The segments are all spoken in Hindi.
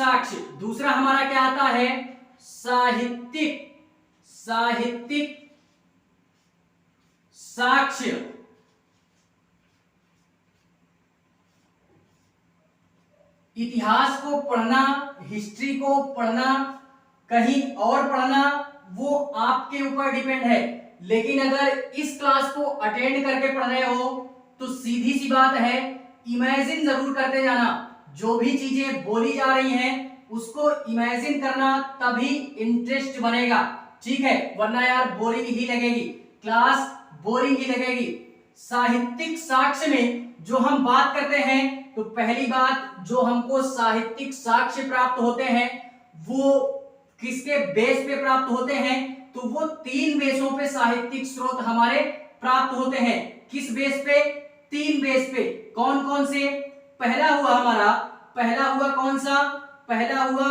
साक्ष्य। दूसरा हमारा क्या आता है? साहित्यिक साक्ष्य। इतिहास को पढ़ना, हिस्ट्री को पढ़ना, कहीं और पढ़ना, वो आपके ऊपर डिपेंड है। लेकिन अगर इस क्लास को अटेंड करके पढ़ रहे हो तो सीधी सी बात है, इमेजिन जरूर करते जाना। जो भी चीजें बोली जा रही हैं उसको इमेजिन करना, तभी इंटरेस्ट बनेगा। ठीक है, वरना यार बोरिंग ही लगेगी, क्लास बोरिंग ही लगेगी। साहित्यिक साक्ष्य में जो हम बात करते हैं, तो पहली बात जो हमको साहित्यिक साक्ष्य प्राप्त होते हैं वो किसके बेस पे प्राप्त होते हैं? तो वो 3 बेसों पे साहित्यिक स्रोत हमारे प्राप्त होते हैं। किस बेस पे? 3 बेस पे। कौन कौन से? पहला हुआ हमारा, पहला हुआ कौन सा? पहला हुआ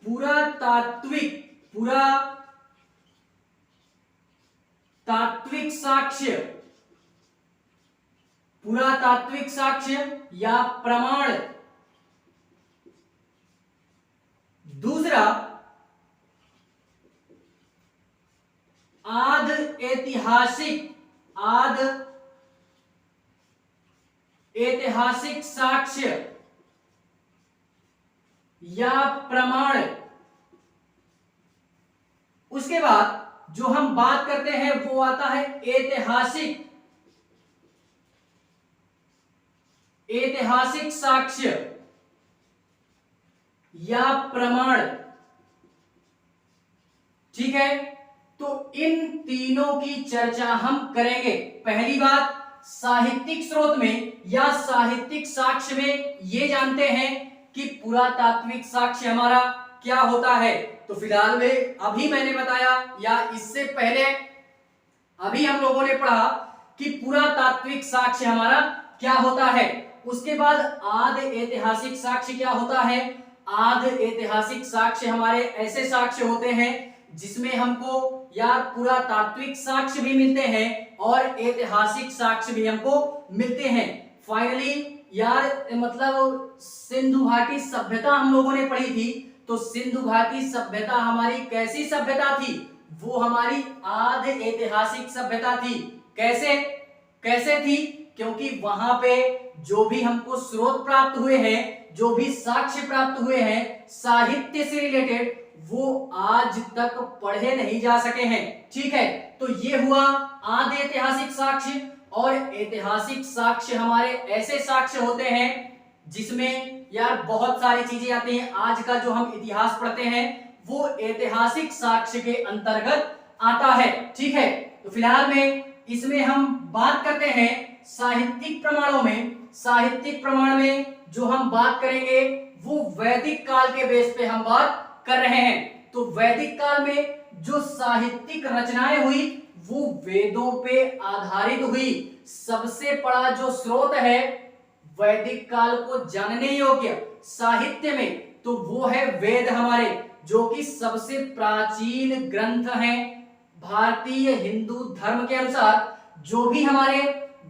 पुरातात्विक साक्ष्य, पुरातात्विक साक्ष्य या प्रमाण। दूसरा आद ऐतिहासिक साक्ष्य या प्रमाण। उसके बाद जो हम बात करते हैं वो आता है ऐतिहासिक साक्ष्य या प्रमाण। ठीक है, तो इन तीनों की चर्चा हम करेंगे। पहली बात, साहित्यिक स्रोत में या साहित्यिक साक्ष्य में ये जानते हैं कि पुरातात्विक साक्ष्य हमारा क्या होता है। तो फिलहाल में अभी मैंने बताया, या इससे पहले अभी हम लोगों ने पढ़ा कि पुरातात्विक साक्ष्य हमारा क्या होता है। उसके बाद आद ऐतिहासिक साक्ष्य क्या होता है? आद ऐतिहासिक साक्ष्य हमारे ऐसे साक्ष्य होते हैं जिसमें हमको यार पुरातात्विक साक्ष्य भी मिलते हैं और ऐतिहासिक साक्ष्य भी हमको मिलते हैं। फाइनली यार मतलब सिंधु घाटी सभ्यता हम लोगों ने पढ़ी थी, तो सिंधु घाटी सभ्यता हमारी कैसी सभ्यता थी? वो हमारी आद ऐतिहासिक सभ्यता थी। कैसे कैसे थी? क्योंकि वहां पे जो भी हमको स्रोत प्राप्त हुए हैं, जो भी साक्ष्य प्राप्त हुए हैं साहित्य से रिलेटेड, वो आज तक पढ़े नहीं जा सके हैं। ठीक है, तो ये हुआ आद ऐतिहासिक साक्ष्य। और ऐतिहासिक साक्ष्य हमारे ऐसे साक्ष्य होते हैं जिसमें यार बहुत सारी चीजें आती हैं। आज का जो हम इतिहास पढ़ते हैं वो ऐतिहासिक साक्ष्य के अंतर्गत आता है। ठीक है, तो फिलहाल में इसमें हम बात करते हैं साहित्यिक प्रमाणों में। साहित्यिक प्रमाण में जो हम बात करेंगे वो वैदिक काल के बेस पे हम बात कर रहे हैं। तो वैदिक काल में जो साहित्यिक रचनाएं हुई वो वेदों पे आधारित हुई। सबसे बड़ा जो स्रोत है वैदिक काल को जानने योग्य साहित्य में, तो वो है वेद हमारे, जो कि सबसे प्राचीन ग्रंथ हैं। भारतीय हिंदू धर्म के अनुसार जो भी हमारे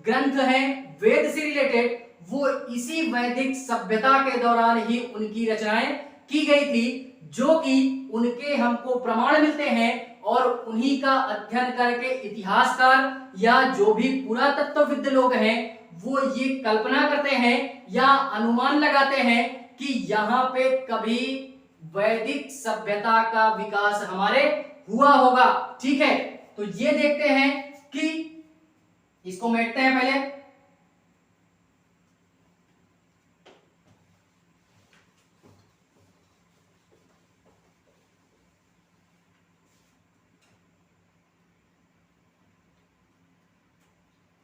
ग्रंथ हैं वेद से रिलेटेड, वो इसी वैदिक सभ्यता के दौरान ही उनकी रचनाएं की गई थी, जो कि उनके हमको प्रमाण मिलते हैं। और उन्हीं का अध्ययन करके इतिहासकार या जो भी पुरातत्वविद लोग हैं वो ये कल्पना करते हैं या अनुमान लगाते हैं कि यहाँ पे कभी वैदिक सभ्यता का विकास हमारे हुआ होगा। ठीक है, तो ये देखते हैं कि इसको मेटते हैं पहले।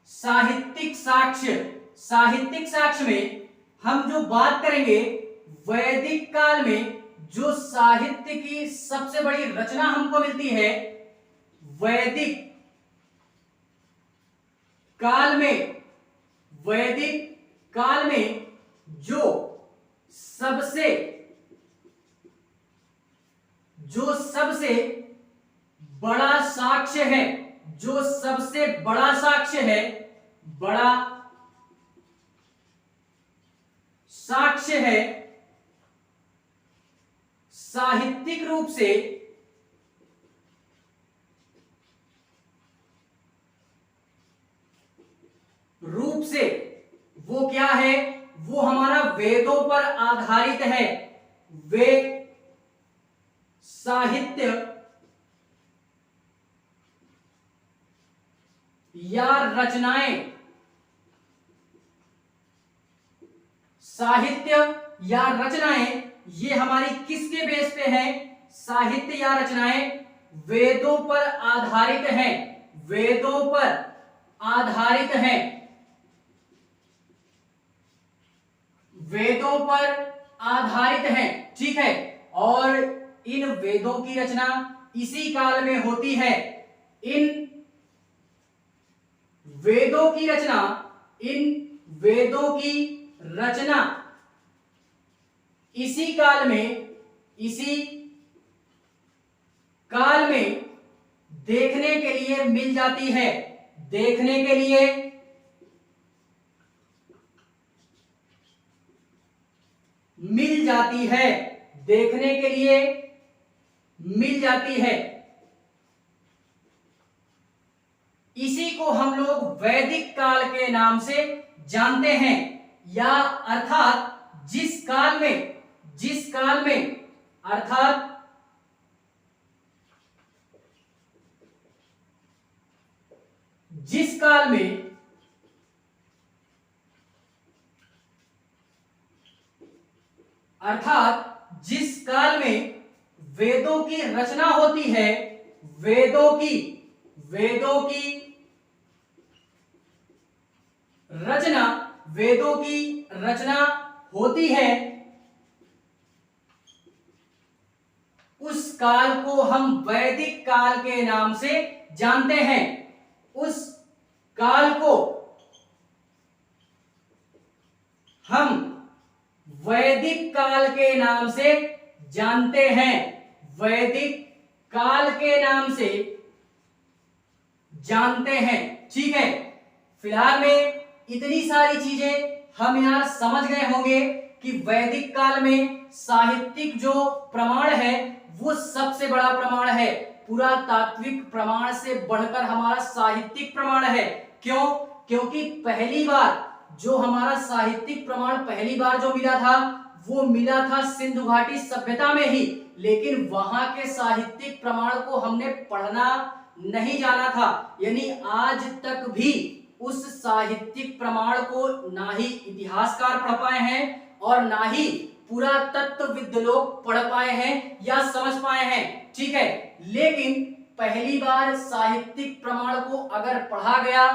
साहित्यिक साक्ष्य, साहित्यिक साक्ष्य में हम जो बात करेंगे वैदिक काल में जो साहित्य की सबसे बड़ी रचना हमको मिलती है, वैदिक काल में, वैदिक काल में जो सबसे बड़ा साक्ष्य है, जो सबसे बड़ा साक्ष्य है, बड़ा साक्ष्य है, साहित्यिक रूप से वो क्या है, वो हमारा वेदों पर आधारित है। वे साहित्य या रचनाएं, साहित्य या रचनाएं ये हमारी किसके बेस पे है, साहित्य या रचनाएं वेदों पर आधारित हैं, वेदों पर आधारित हैं, वेदों पर आधारित हैं। ठीक है, और इन वेदों की रचना इसी काल में होती है। इन वेदों की रचना, इन वेदों की रचना इसी काल में देखने के लिए मिल जाती है, देखने के लिए मिल जाती है, देखने के लिए मिल जाती है। इसी को हम लोग वैदिक काल के नाम से जानते हैं, या अर्थात जिस काल में अर्थात जिस काल में वेदों की रचना होती है, वेदों की रचना होती है, उस काल को हम वैदिक काल के नाम से जानते हैं। उस काल को हम वैदिक काल के नाम से जानते हैं, वैदिक काल के नाम से जानते हैं। ठीक है, फिलहाल में इतनी सारी चीजें हम यार समझ गए होंगे कि वैदिक काल में साहित्यिक जो प्रमाण है वो सबसे बड़ा प्रमाण है, पुरातात्विक प्रमाण से बढ़कर हमारा साहित्यिक प्रमाण है। क्यों? क्योंकि पहली बार जो हमारा साहित्यिक प्रमाण पहली बार जो मिला था वो मिला था सिंधु घाटी सभ्यता में ही, लेकिन वहां के साहित्यिक प्रमाण को हमने पढ़ना नहीं जाना था, यानी आज तक भी उस साहित्यिक प्रमाण को ना ही इतिहासकार पढ़ पाए हैं और ना ही पुरातत्वविद लोग पढ़ पाए हैं या समझ पाए हैं। ठीक है, लेकिन पहली बार साहित्यिक प्रमाण को अगर पढ़ा गया,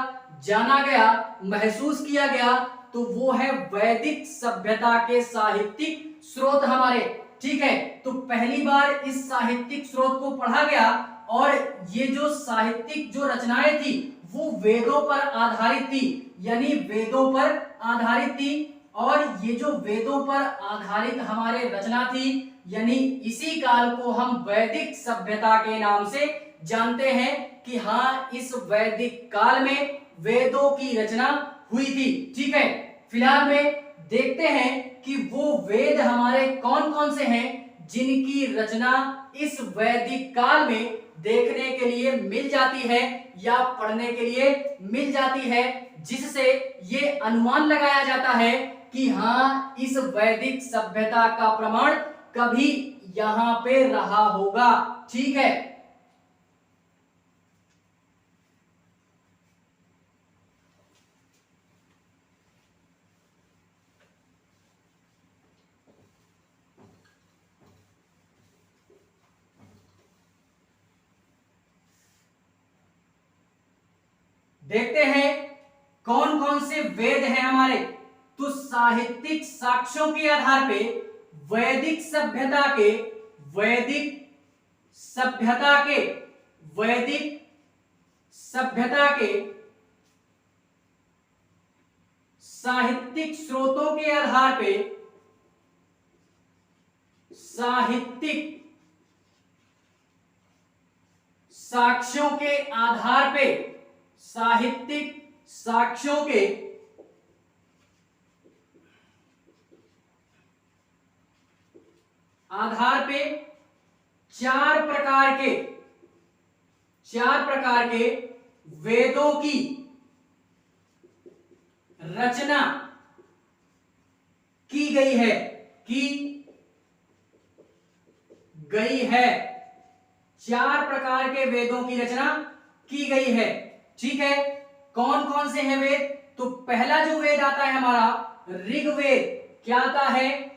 जाना गया, महसूस किया गया तो वो है वैदिक सभ्यता के साहित्यिक स्रोत हमारे। ठीक है, तो पहली बार इस साहित्यिक स्रोत को पढ़ा गया और ये जो साहित्यिक जो रचनाएं थी वो वेदों पर आधारित थी, यानी वेदों पर आधारित थी, और ये जो वेदों पर आधारित हमारे रचना थी यानी इसी काल को हम वैदिक सभ्यता के नाम से जानते हैं कि हाँ इस वैदिक काल में वेदों की रचना हुई थी। ठीक है, फिलहाल में देखते हैं कि वो वेद हमारे कौन कौन से हैं जिनकी रचना इस वैदिक काल में देखने के लिए मिल जाती है या पढ़ने के लिए मिल जाती है, जिससे ये अनुमान लगाया जाता है कि हाँ इस वैदिक सभ्यता का प्रमाण कभी यहां पे रहा होगा। ठीक है, देखते हैं कौन कौन से वेद हैं हमारे। तो साहित्यिक साक्ष्यों के आधार पे वैदिक सभ्यता के साहित्यिक स्रोतों के आधार पे साक्ष्यों के आधार पे, साहित्यिक साक्ष्यों के आधार पे चार प्रकार के वेदों की रचना की गई है। चार प्रकार के वेदों की रचना की गई है। ठीक है, कौन कौन से हैं वेद? तो पहला जो वेद आता है हमारा ऋग्वेद, क्या आता है?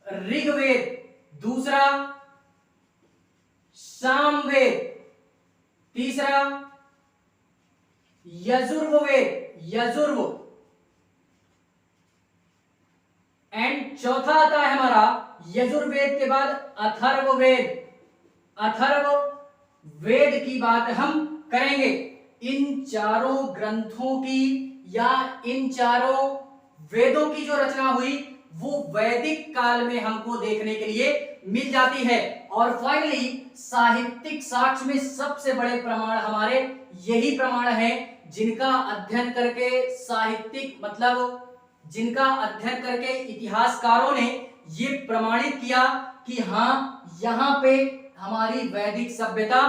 ऋग्वेद। दूसरा सामवेद। तीसरा यजुर्वेद एंड चौथा आता है हमारा यजुर्वेद के बाद अथर्ववेद की बात हम करेंगे। इन चारों ग्रंथों की या इन चारों वेदों की जो रचना हुई वो वैदिक काल में हमको देखने के लिए मिल जाती है। और फाइनली साहित्यिक साक्ष्य में सबसे बड़े प्रमाण हमारे यही प्रमाण हैं, जिनका अध्ययन करके जिनका अध्ययन करके इतिहासकारों ने ये प्रमाणित किया कि हाँ, यहाँ पे हमारी वैदिक सभ्यता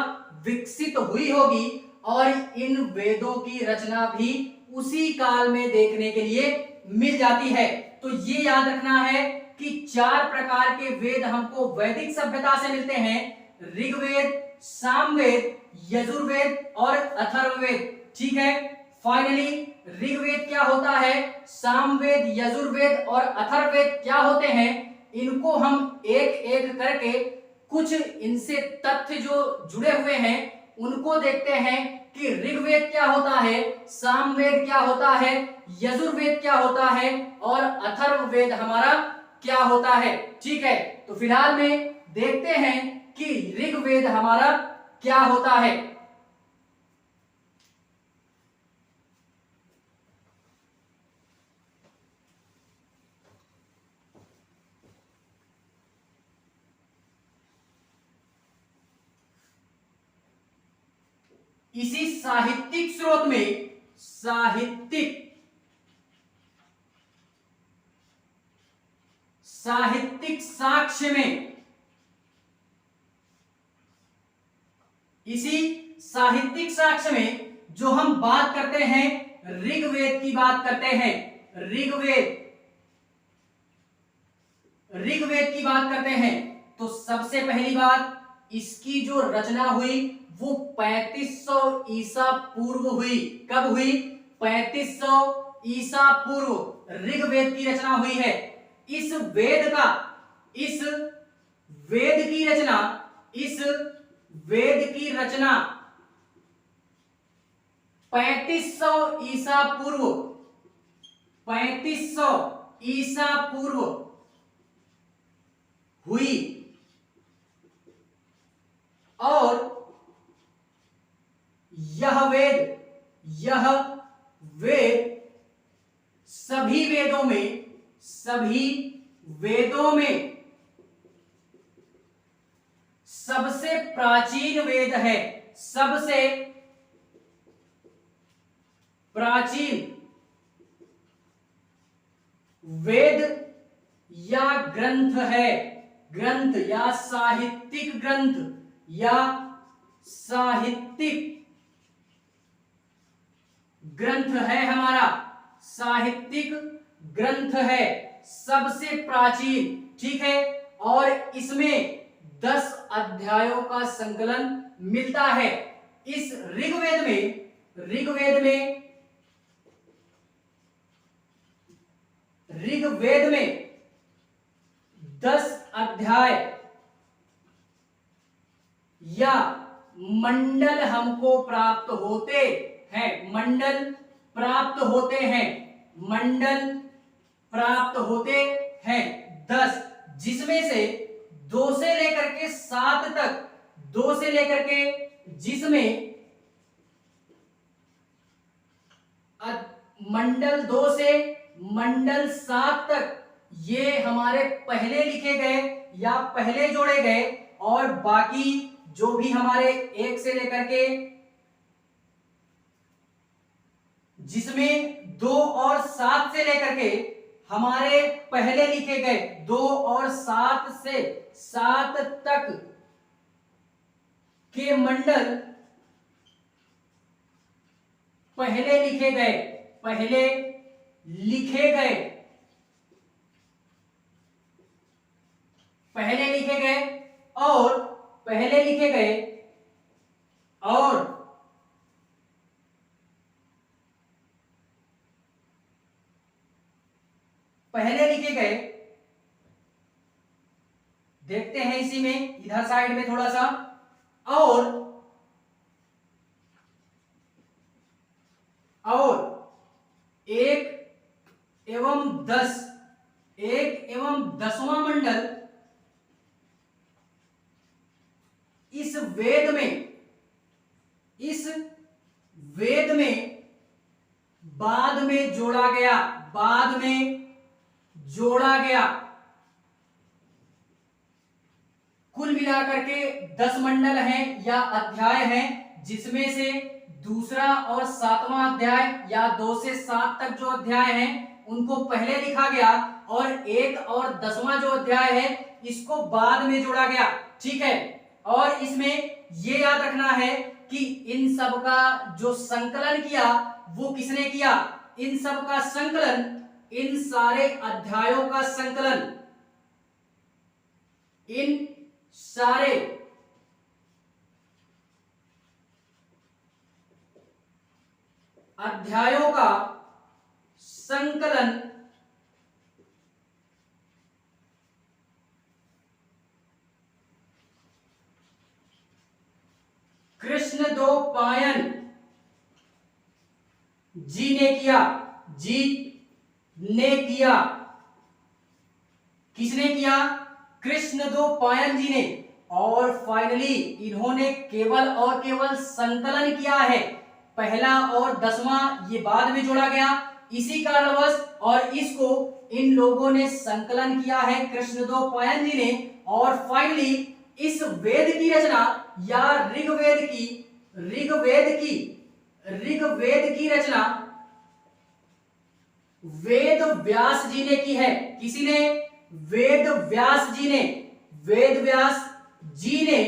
विकसित हुई होगी और इन वेदों की रचना भी उसी काल में देखने के लिए मिल जाती है। तो ये याद रखना है कि चार प्रकार के वेद हमको वैदिक सभ्यता से मिलते हैं, ऋग्वेद, सामवेद, यजुर्वेद और अथर्ववेद। ठीक है, फाइनली ऋग्वेद क्या होता है, सामवेद, यजुर्वेद और अथर्ववेद क्या होते हैं, इनको हम एक एक करके कुछ इनसे तथ्य जो जुड़े हुए हैं उनको देखते हैं कि ऋग्वेद क्या होता है, सामवेद क्या होता है, यजुर्वेद क्या होता है और अथर्ववेद हमारा क्या होता है। ठीक है, तो फिलहाल में देखते हैं कि ऋग्वेद हमारा क्या होता है। इसी साहित्यिक स्रोत में साहित्यिक साक्ष्य में, इसी साहित्यिक साक्ष्य में जो हम बात करते हैं ऋग्वेद की बात करते हैं, ऋग्वेद की बात करते हैं, तो सबसे पहली बात इसकी जो रचना हुई वो 3500 ईसा पूर्व हुई। कब हुई? 3500 ईसा पूर्व ऋग्वेद की रचना हुई है। इस वेद की रचना 3500 ईसा पूर्व 3500 ईसा पूर्व हुई और यह वेद सभी वेदों में सबसे प्राचीन वेद है, सबसे प्राचीन वेद या ग्रंथ है, ग्रंथ या साहित्यिक ग्रंथ या साहित्यिक ग्रंथ है, हमारा साहित्यिक ग्रंथ है, सबसे प्राचीन। ठीक है, और इसमें 10 अध्यायों का संकलन मिलता है। इस ऋग्वेद में 10 अध्याय या मंडल हमको प्राप्त होते हैं, मंडल प्राप्त होते हैं 10, जिसमें से 2 से लेकर के 7 तक, 2 से लेकर के जिसमें मंडल 2 से मंडल 7 तक ये हमारे पहले लिखे गए या पहले जोड़े गए, और बाकी जो भी हमारे 1 से लेकर के, जिसमें 2 और 7 से लेकर के हमारे पहले लिखे गए 2 और 7 से 7 तक के मंडल पहले लिखे गए, पहले लिखे गए, पहले लिखे गए और पहले लिखे गए और पहले लिखे गए, देखते हैं इसी में इधर साइड में थोड़ा सा, और 1 एवं 10, 1 एवं 10वां मंडल इस वेद में बाद में जोड़ा गया, बाद में जोड़ा गया। कुल मिलाकर के 10 मंडल हैं या अध्याय हैं, जिसमें से दूसरा और 7वां अध्याय या 2 से 7 तक जो अध्याय हैं उनको पहले लिखा गया, और 1 और 10वां जो अध्याय है इसको बाद में जोड़ा गया। ठीक है, और इसमें ये याद रखना है कि इन सब का जो संकलन किया वो किसने किया? इन सब का संकलन, इन सारे अध्यायों का संकलन, इन सारे अध्यायों का संकलन कृष्णद्वैपायन जी ने किया। जी ने किया, किसने किया? कृष्णद्वैपायन जी ने। और फाइनली इन्होंने केवल और केवल संकलन किया है, पहला और 10वां ये बाद में जोड़ा गया इसी कारणवश, और इसको इन लोगों ने संकलन किया है कृष्णद्वैपायन जी ने। और फाइनली इस वेद की रचना या ऋग्वेद की रचना वेद व्यास जी ने की है। किसी ने? वेद व्यास जी ने। वेद व्यास जी ने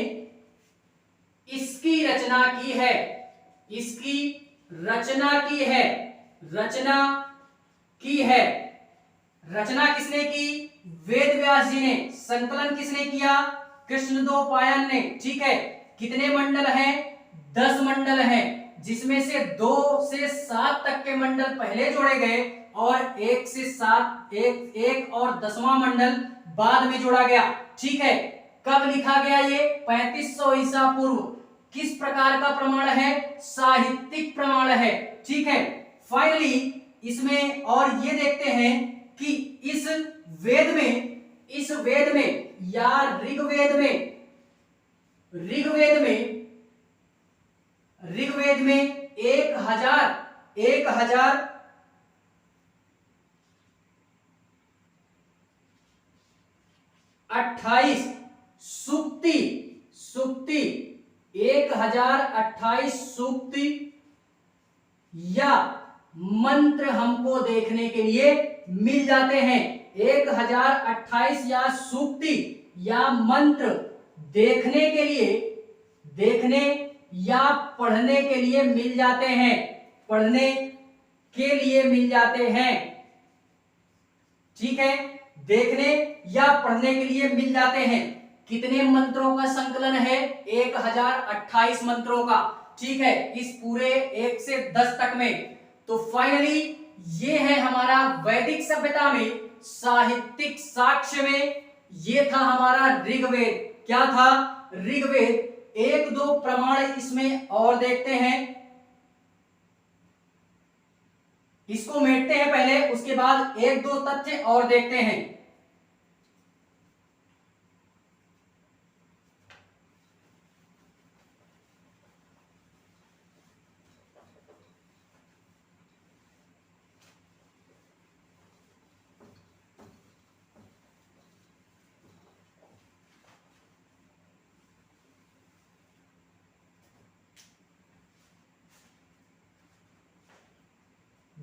इसकी रचना की है, इसकी रचना की है, रचना की है। रचना किसने की? वेद व्यास जी ने। संकलन किसने किया? कृष्णद्वैपायन ने। ठीक है, कितने मंडल हैं? 10 मंडल हैं, जिसमें से 2 से 7 तक के मंडल पहले जोड़े गए और 1 से 7 एक और 10वां मंडल बाद में जोड़ा गया। ठीक है, कब लिखा गया ये? 3500 ईसा पूर्व। किस प्रकार का प्रमाण है? साहित्यिक प्रमाण है। ठीक है, फाइनली इसमें और ये देखते हैं कि इस वेद में या ऋग्वेद में 1028 सूक्ति 1028 सूक्ति या मंत्र हमको देखने के लिए मिल जाते हैं। 1028 या सूक्ति या मंत्र देखने के लिए, देखने या पढ़ने के लिए मिल जाते हैं, पढ़ने के लिए मिल जाते हैं। ठीक है, देखने या पढ़ने के लिए मिल जाते हैं। कितने मंत्रों का संकलन है? 1028 मंत्रों का। ठीक है, इस पूरे 1 से 10 तक में। तो फाइनली ये है हमारा वैदिक सभ्यता में साहित्यिक साक्ष्य में ये था हमारा ऋग्वेद। क्या था? ऋग्वेद। 1-2 प्रमाण इसमें और देखते हैं, इसको मेटते हैं पहले, उसके बाद 1-2 तथ्य और देखते हैं।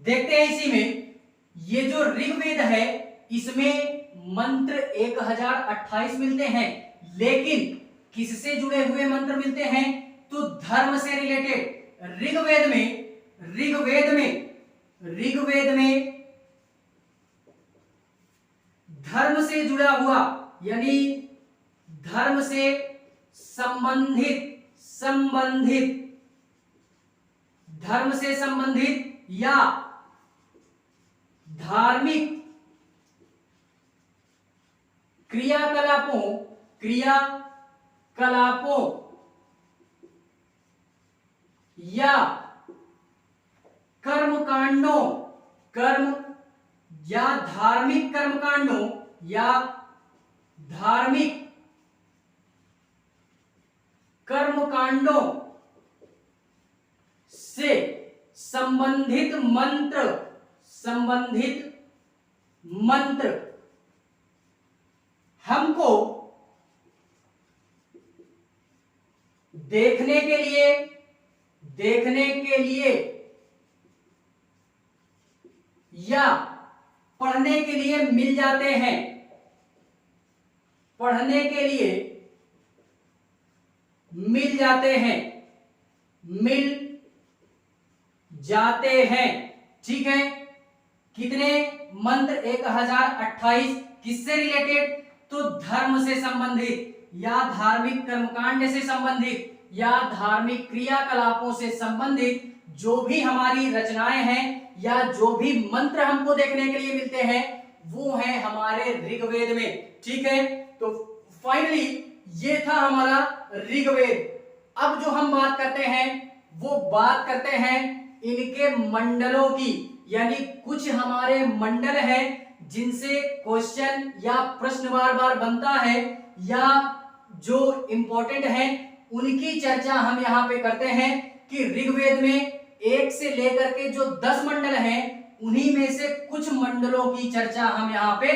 देखते हैं इसी में, ये जो ऋग्वेद है इसमें मंत्र 1028 मिलते हैं, लेकिन किससे जुड़े हुए मंत्र मिलते हैं? तो धर्म से रिलेटेड। ऋग्वेद में धर्म से जुड़ा हुआ, यानी धर्म से संबंधित या धार्मिक क्रियाकलापों या कर्मकांडों या धार्मिक कर्मकांडों या धार्मिक कर्मकांडों से संबंधित मंत्र हमको देखने के लिए या पढ़ने के लिए मिल जाते हैं। ठीक है, कितने मंत्र? 1028। किससे रिलेटेड? तो धर्म से संबंधित या धार्मिक कर्मकांड से संबंधित या धार्मिक क्रियाकलापों से संबंधित जो भी हमारी रचनाएं हैं या जो भी मंत्र हमको देखने के लिए मिलते हैं वो है हमारे ऋग्वेद में। ठीक है, तो फाइनली ये था हमारा ऋग्वेद। अब जो हम बात करते हैं वो बात करते हैं इनके मंडलों की, यानी कुछ हमारे मंडल हैं जिनसे क्वेश्चन या प्रश्न बार बार बनता है या जो इंपॉर्टेंट है उनकी चर्चा हम यहाँ पे करते हैं कि ऋग्वेद में 1 से लेकर के जो 10 मंडल हैं उन्हीं में से कुछ मंडलों की चर्चा हम यहाँ पे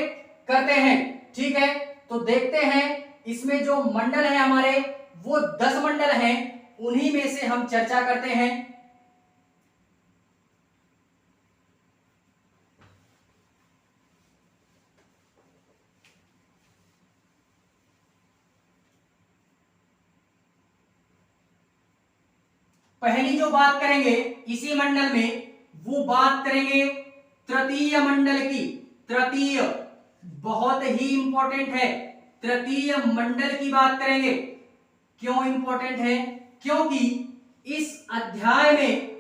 करते हैं। ठीक है, तो देखते हैं इसमें जो मंडल है हमारे वो 10 मंडल हैं, उन्हीं में से हम चर्चा करते हैं। पहली जो बात करेंगे इसी मंडल में, वो बात करेंगे तृतीय मंडल की। तृतीय बहुत ही इंपॉर्टेंट है, तृतीय मंडल की बात करेंगे। क्यों इंपॉर्टेंट है? क्योंकि इस अध्याय में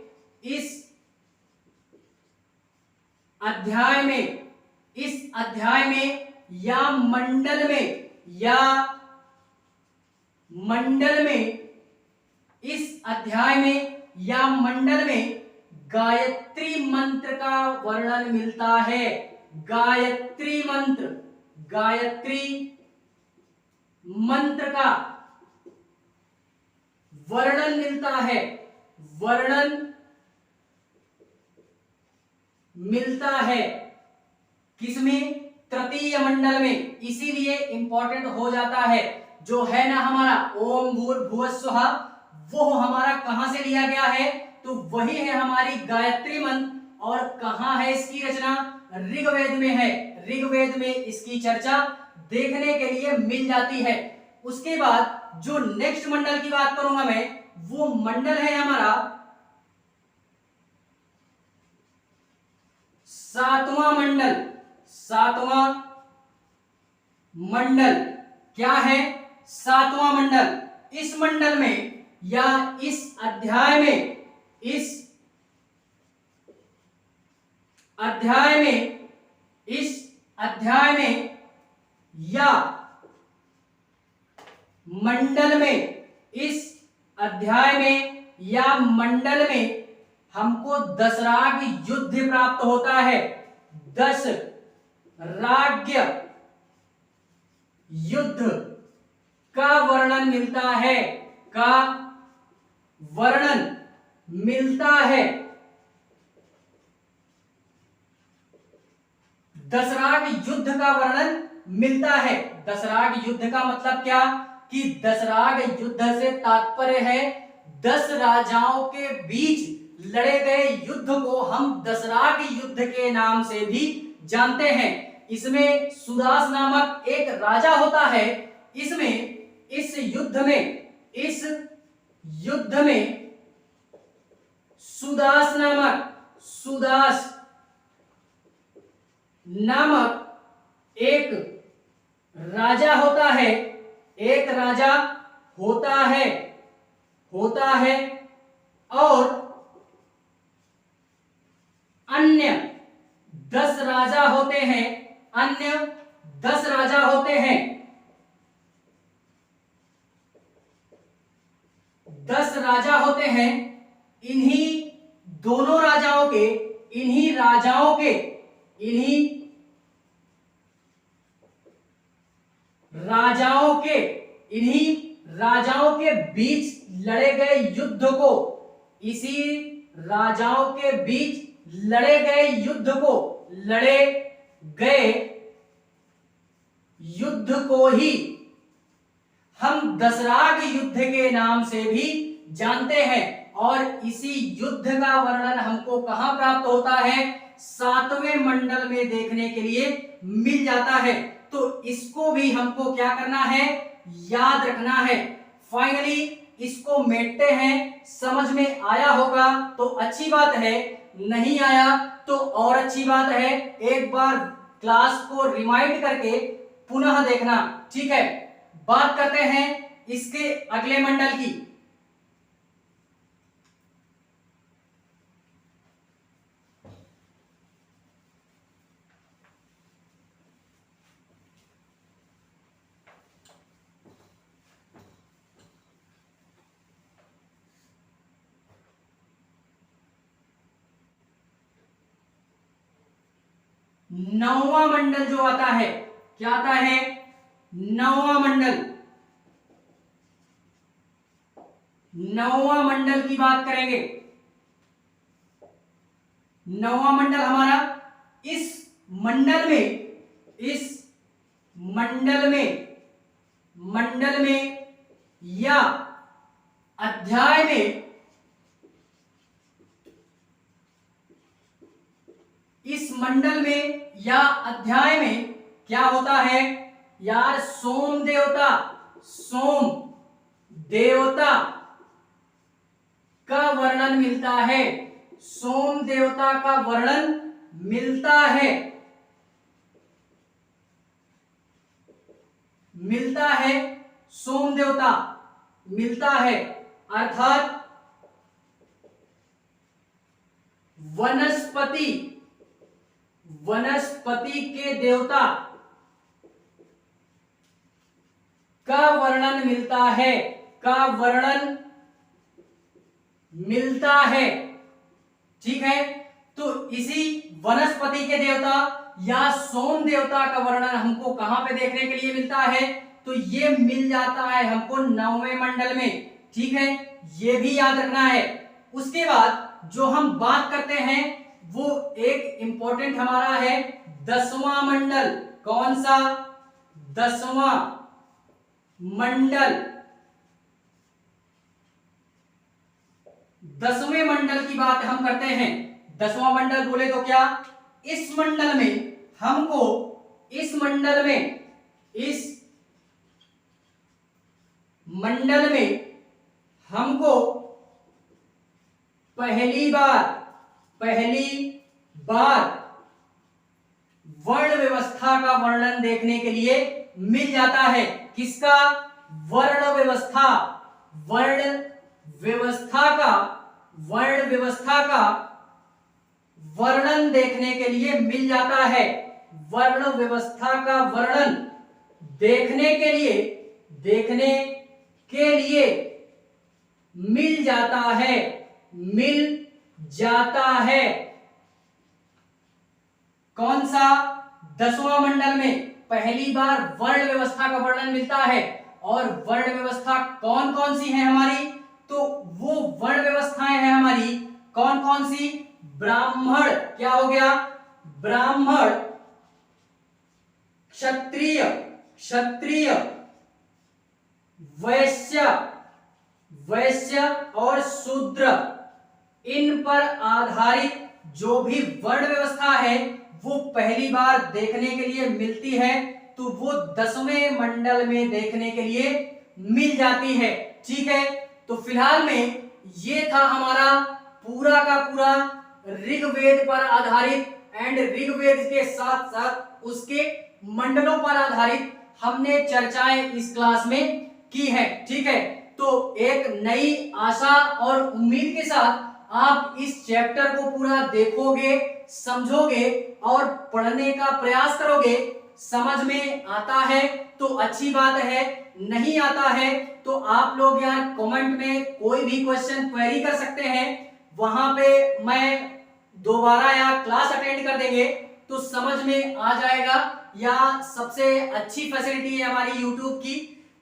या मंडल में गायत्री मंत्र का वर्णन मिलता है। गायत्री मंत्र का वर्णन मिलता है किसमें? तृतीय मंडल में। इसीलिए इंपॉर्टेंट हो जाता है। जो है ना हमारा ओम भूर्भुवः स्वः, वो हमारा कहां से लिया गया है? तो वही है हमारी गायत्री मंत्र। और कहां है इसकी रचना? ऋग्वेद में है। ऋग्वेद में इसकी चर्चा देखने के लिए मिल जाती है। उसके बाद जो नेक्स्ट मंडल की बात करूंगा मैं, वो मंडल है हमारा सातवां मंडल। क्या है? सातवां मंडल। इस मंडल में या इस अध्याय में या मंडल में, इस अध्याय में या मंडल में हमको दशराग युद्ध प्राप्त होता है। दशराग युद्ध का वर्णन मिलता है। दशराग युद्ध का वर्णन मिलता है। दशराग युद्ध का मतलब क्या? कि दशराग युद्ध से तात्पर्य है 10 राजाओं के बीच लड़े गए युद्ध को हम दसराग युद्ध के नाम से भी जानते हैं। इसमें सुदास नामक एक राजा होता है। इस युद्ध में सुदास नामक एक राजा होता है और अन्य 10 राजा होते हैं। 10 राजा होते हैं। इन्हीं राजाओं के बीच लड़े गए युद्ध को ही हम दसराग युद्ध के नाम से भी जानते हैं। और इसी युद्ध का वर्णन हमको कहां प्राप्त होता है? 7वें मंडल में देखने के लिए मिल जाता है। तो इसको भी हमको क्या करना है? याद रखना है। फाइनली इसको मेटते हैं। समझ में आया होगा तो अच्छी बात है, नहीं आया तो और अच्छी बात है। एक बार क्लास को रिमाइंड करके पुनः देखना, ठीक है। बात करते हैं इसके अगले मंडल की। नौवां मंडल जो आता है, क्या आता है? नौवां मंडल की बात करेंगे। नौवां मंडल हमारा इस मंडल में या अध्याय में, इस मंडल में या अध्याय में क्या होता है यार? सोम देवता का वर्णन मिलता है। सोम देवता का वर्णन मिलता है। सोम देवता मिलता है, अर्थात वनस्पति के देवता का वर्णन मिलता है। ठीक है, तो इसी वनस्पति के देवता या सोम देवता का वर्णन हमको कहां पे देखने के लिए मिलता है? तो ये मिल जाता है हमको 9वें मंडल में। ठीक है, ये भी याद रखना है। उसके बाद जो हम बात करते हैं वो एक इंपॉर्टेंट हमारा है 10वां मंडल। कौन सा? 10वां मंडल। 10वें मंडल की बात हम करते हैं। 10वां मंडल बोले तो क्या? इस मंडल में हमको पहली बार वर्ण व्यवस्था का वर्णन देखने के लिए मिल जाता है। किसका? वर्ण व्यवस्था का वर्णन देखने के लिए मिल जाता है। वर्ण व्यवस्था का वर्णन देखने के लिए मिल जाता है। कौन सा? 10वां मंडल में पहली बार वर्ण व्यवस्था का वर्णन मिलता है। और वर्ण व्यवस्था कौन कौन सी है हमारी? तो वो वर्ण व्यवस्थाएं हैं हमारी कौन कौन सी? ब्राह्मण, क्या हो गया? ब्राह्मण, क्षत्रिय, वैश्य और शूद्र। इन पर आधारित जो भी वर्ण व्यवस्था है वो पहली बार देखने के लिए मिलती है, तो वो 10वें मंडल में देखने के लिए मिल जाती है। ठीक है, तो फिलहाल में ये था हमारा पूरा का पूरा ऋग्वेद पर आधारित एंड ऋग्वेद के साथ साथ उसके मंडलों पर आधारित हमने चर्चाएं इस क्लास में की है। ठीक है, तो एक नई आशा और उम्मीद के साथ आप इस चैप्टर को पूरा देखोगे, समझोगे और पढ़ने का प्रयास करोगे। समझ में आता है तो अच्छी बात है, नहीं आता है तो आप लोग यार कमेंट में कोई भी क्वेश्चन क्वेरी कर सकते हैं, वहां पे मैं दोबारा या क्लास अटेंड कर देंगे तो समझ में आ जाएगा। या सबसे अच्छी फैसिलिटी है हमारी YouTube की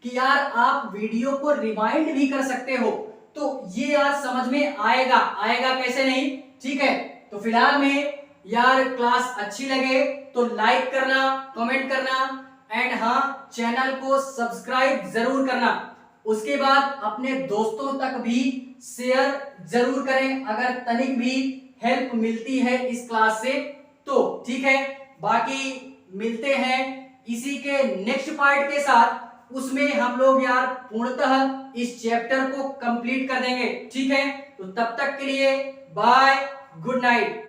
कि यार आप वीडियो को रिवाइंड भी कर सकते हो, तो ये यार समझ में आएगा, आएगा कैसे नहीं। ठीक है, तो फिलहाल में यार क्लास अच्छी लगे तो लाइक करना, कमेंट करना एंड हाँ चैनल को सब्सक्राइब जरूर करना। उसके बाद अपने दोस्तों तक भी शेयर जरूर करें अगर तनिक भी हेल्प मिलती है इस क्लास से तो। ठीक है, बाकी मिलते हैं इसी के नेक्स्ट पार्ट के साथ, उसमें हम लोग यार पूर्णतः इस चैप्टर को कंप्लीट कर देंगे। ठीक है, तो तब तक के लिए बाय, गुड नाइट।